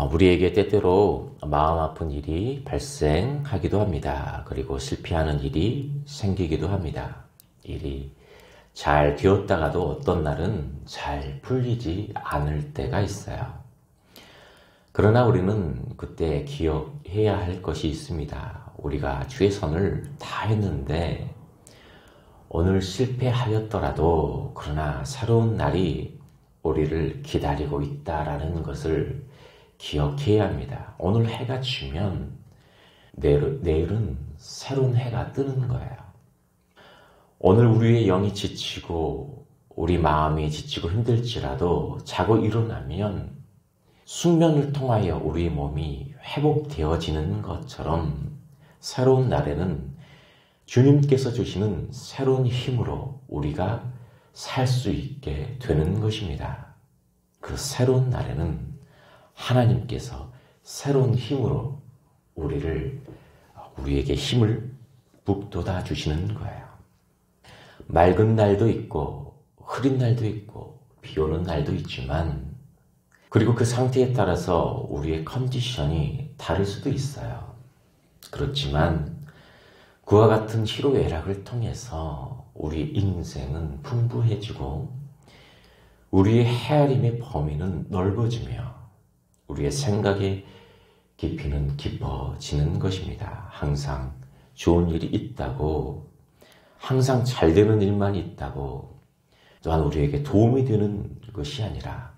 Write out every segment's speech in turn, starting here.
우리에게 때때로 마음 아픈 일이 발생하기도 합니다. 그리고 실패하는 일이 생기기도 합니다. 일이 잘 되었다가도 어떤 날은 잘 풀리지 않을 때가 있어요. 그러나 우리는 그때 기억해야 할 것이 있습니다. 우리가 최선을 다했는데 오늘 실패하였더라도 그러나 새로운 날이 우리를 기다리고 있다라는 것을 기억해야 합니다. 오늘 해가 지면 내일은 새로운 해가 뜨는 거예요. 오늘 우리의 영이 지치고 우리 마음이 지치고 힘들지라도 자고 일어나면 숙면을 통하여 우리 몸이 회복되어지는 것처럼 새로운 날에는 주님께서 주시는 새로운 힘으로 우리가 살 수 있게 되는 것입니다. 그 새로운 날에는 하나님께서 새로운 힘으로 우리에게 힘을 북돋아 주시는 거예요. 맑은 날도 있고 흐린 날도 있고 비 오는 날도 있지만 그리고 그 상태에 따라서 우리의 컨디션이 다를 수도 있어요. 그렇지만 그와 같은 희로애락을 통해서 우리 인생은 풍부해지고 우리의 헤아림의 범위는 넓어지며 우리의 생각의 깊이는 깊어지는 것입니다. 항상 좋은 일이 있다고, 항상 잘 되는 일만 있다고, 또한 우리에게 도움이 되는 것이 아니라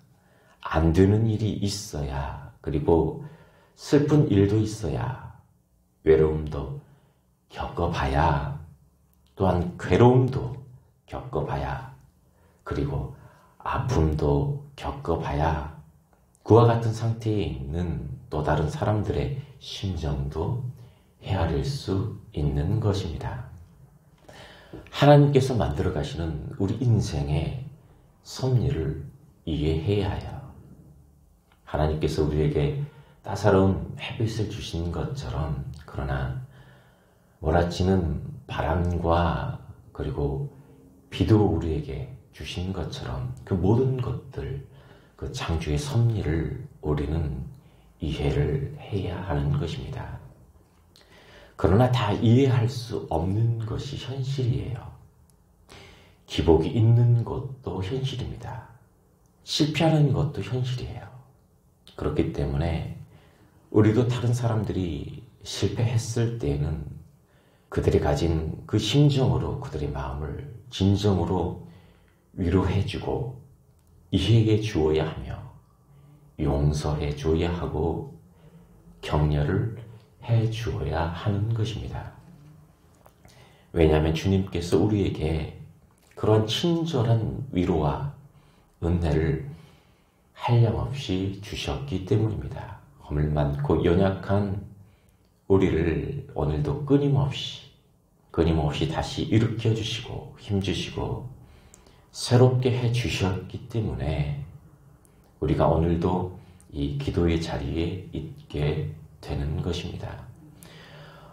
안 되는 일이 있어야, 그리고 슬픈 일도 있어야, 외로움도 겪어봐야, 또한 괴로움도 겪어봐야, 그리고 아픔도 겪어봐야 그와 같은 상태에 있는 또 다른 사람들의 심정도 헤아릴 수 있는 것입니다. 하나님께서 만들어 가시는 우리 인생의 섭리를 이해해야 해요. 하나님께서 우리에게 따사로운 햇빛을 주신 것처럼 그러나 몰아치는 바람과 그리고 비도 우리에게 주신 것처럼 그 모든 것들 그 창조의 섭리를 우리는 이해를 해야 하는 것입니다. 그러나 다 이해할 수 없는 것이 현실이에요. 기복이 있는 것도 현실입니다. 실패하는 것도 현실이에요. 그렇기 때문에 우리도 다른 사람들이 실패했을 때에는 그들이 가진 그 심정으로 그들의 마음을 진정으로 위로해주고 이해해 주어야 하며 용서해 주어야 하고 격려를 해 주어야 하는 것입니다. 왜냐하면 주님께서 우리에게 그런 친절한 위로와 은혜를 한량없이 주셨기 때문입니다. 허물 많고 연약한 우리를 오늘도 끊임없이 다시 일으켜 주시고 힘주시고 새롭게 해 주셨기 때문에 우리가 오늘도 이 기도의 자리에 있게 되는 것입니다.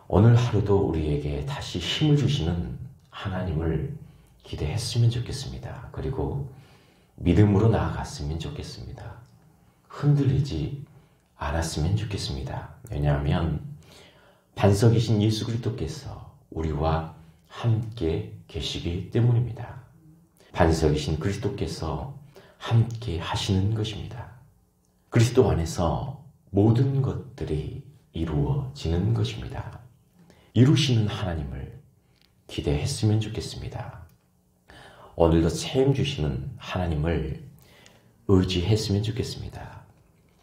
오늘 하루도 우리에게 다시 힘을 주시는 하나님을 기대했으면 좋겠습니다. 그리고 믿음으로 나아갔으면 좋겠습니다. 흔들리지 않았으면 좋겠습니다. 왜냐하면 반석이신 예수 그리스도께서 우리와 함께 계시기 때문입니다. 반석이신 그리스도께서 함께 하시는 것입니다. 그리스도 안에서 모든 것들이 이루어지는 것입니다. 이루시는 하나님을 기대했으면 좋겠습니다. 오늘도 체험 주시는 하나님을 의지했으면 좋겠습니다.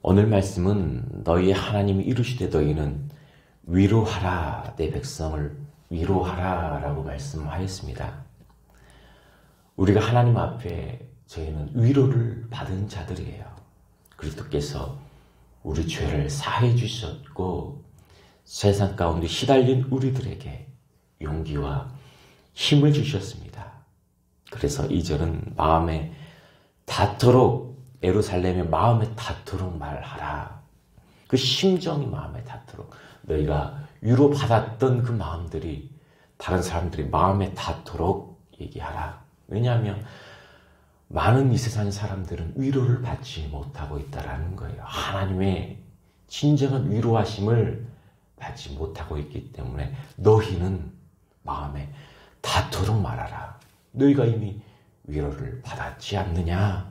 오늘 말씀은 너희의 하나님이 이루시되 너희는 위로하라, 내 백성을 위로하라 라고 말씀하였습니다. 우리가 하나님 앞에 저희는 위로를 받은 자들이에요. 그리스도께서 우리 죄를 사해 주셨고 세상 가운데 시달린 우리들에게 용기와 힘을 주셨습니다. 그래서 이 절은 마음에 닿도록 예루살렘의 마음에 닿도록 말하라. 그 심정이 마음에 닿도록 너희가 위로받았던 그 마음들이 다른 사람들이 마음에 닿도록 얘기하라. 왜냐하면 많은 이 세상의 사람들은 위로를 받지 못하고 있다는 거예요. 하나님의 진정한 위로하심을 받지 못하고 있기 때문에 너희는 마음에 닿도록 말하라. 너희가 이미 위로를 받았지 않느냐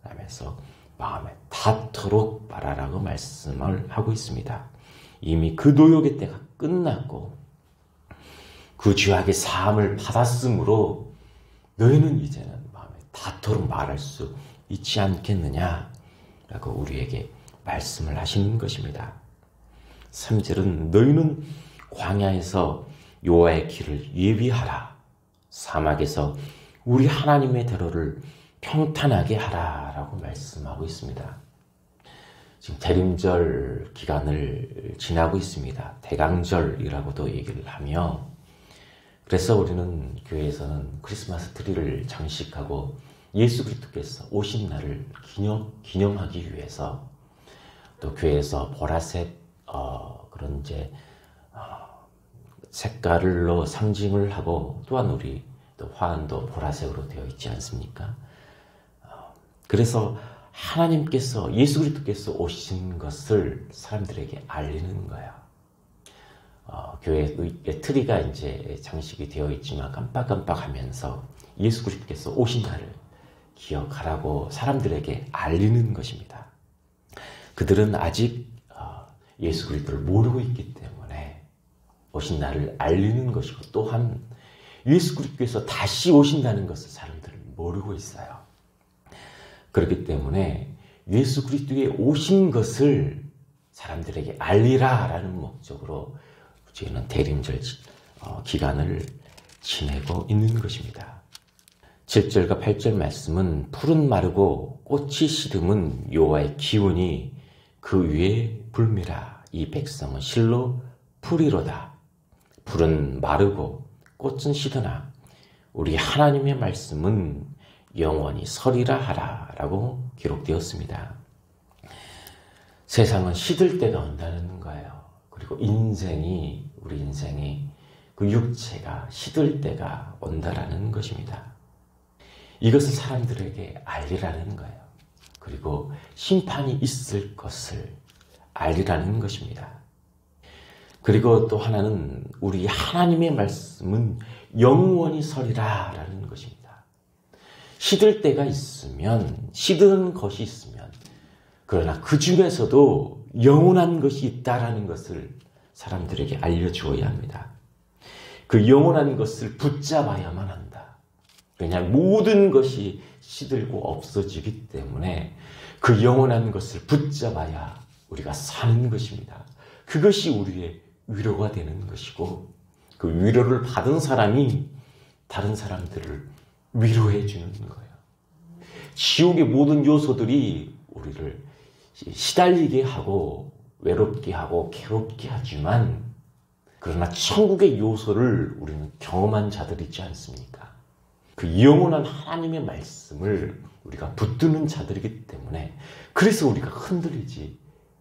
라면서 마음에 닿도록 말하라고 말씀을 하고 있습니다. 이미 그 노역의 때가 끝났고 그 죄악의 사함을 받았으므로 너희는 이제는 마음에 닿도록 말할 수 있지 않겠느냐 라고 우리에게 말씀을 하시는 것입니다. 3절은 너희는 광야에서 여호와의 길을 예비하라. 사막에서 우리 하나님의 대로를 평탄하게 하라 라고 말씀하고 있습니다. 지금 대림절 기간을 지나고 있습니다. 대강절이라고도 얘기를 하며 그래서 우리는 교회에서는 크리스마스 트리를 장식하고 예수 그리스도께서 오신 날을 기념하기 위해서 또 교회에서 보라색 그런 이제 색깔로 상징을 하고 또한 우리 또 화환도 보라색으로 되어 있지 않습니까? 그래서 하나님께서 예수 그리스도께서 오신 것을 사람들에게 알리는 거예요. 교회의 트리가 이제 장식이 되어 있지만 깜빡깜빡하면서 예수 그리스도께서 오신 날을 기억하라고 사람들에게 알리는 것입니다. 그들은 아직 예수 그리스도를 모르고 있기 때문에 오신 날을 알리는 것이고 또한 예수 그리스도께서 다시 오신다는 것을 사람들은 모르고 있어요. 그렇기 때문에 예수 그리스도의 오신 것을 사람들에게 알리라라는 목적으로 저희는 대림절 기간을 지내고 있는 것입니다. 7절과 8절 말씀은 풀은 마르고 꽃이 시듬은 여호와의 기운이 그 위에 불미라. 이 백성은 실로 풀이로다. 풀은 마르고 꽃은 시드나 우리 하나님의 말씀은 영원히 서리라 하라 라고 기록되었습니다. 세상은 시들 때가 온다는 거예요. 그리고 우리 인생이 그 육체가 시들 때가 온다라는 것입니다. 이것을 사람들에게 알리라는 거예요. 그리고 심판이 있을 것을 알리라는 것입니다. 그리고 또 하나는 우리 하나님의 말씀은 영원히 서리라 라는 것입니다. 시들 때가 있으면 시든 것이 있으면 그러나 그 중에서도 영원한 것이 있다라는 것을 사람들에게 알려주어야 합니다. 그 영원한 것을 붙잡아야만 한다. 왜냐하면 모든 것이 시들고 없어지기 때문에 그 영원한 것을 붙잡아야 우리가 사는 것입니다. 그것이 우리의 위로가 되는 것이고 그 위로를 받은 사람이 다른 사람들을 위로해 주는 거예요. 지옥의 모든 요소들이 우리를 시달리게 하고 외롭게 하고 괴롭게 하지만 그러나 천국의 요소를 우리는 경험한 자들이지 않습니까? 그 영원한 하나님의 말씀을 우리가 붙드는 자들이기 때문에 그래서 우리가 흔들리지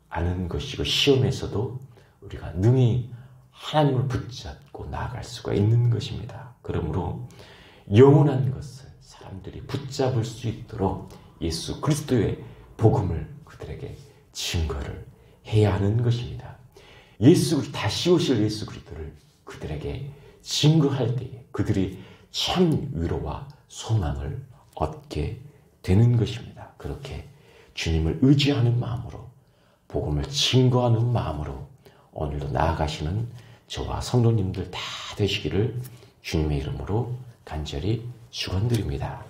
않은 것이고 시험에서도 우리가 능히 하나님을 붙잡고 나아갈 수가 있는 것입니다. 그러므로 영원한 것을 사람들이 붙잡을 수 있도록 예수 그리스도의 복음을 그들에게 증거를 해야 하는 것입니다. 다시 오실 예수 그리스도를 그들에게 증거할 때에 그들이 참 위로와 소망을 얻게 되는 것입니다. 그렇게 주님을 의지하는 마음으로 복음을 증거하는 마음으로 오늘도 나아가시는 저와 성도님들 다 되시기를 주님의 이름으로 간절히 축원드립니다.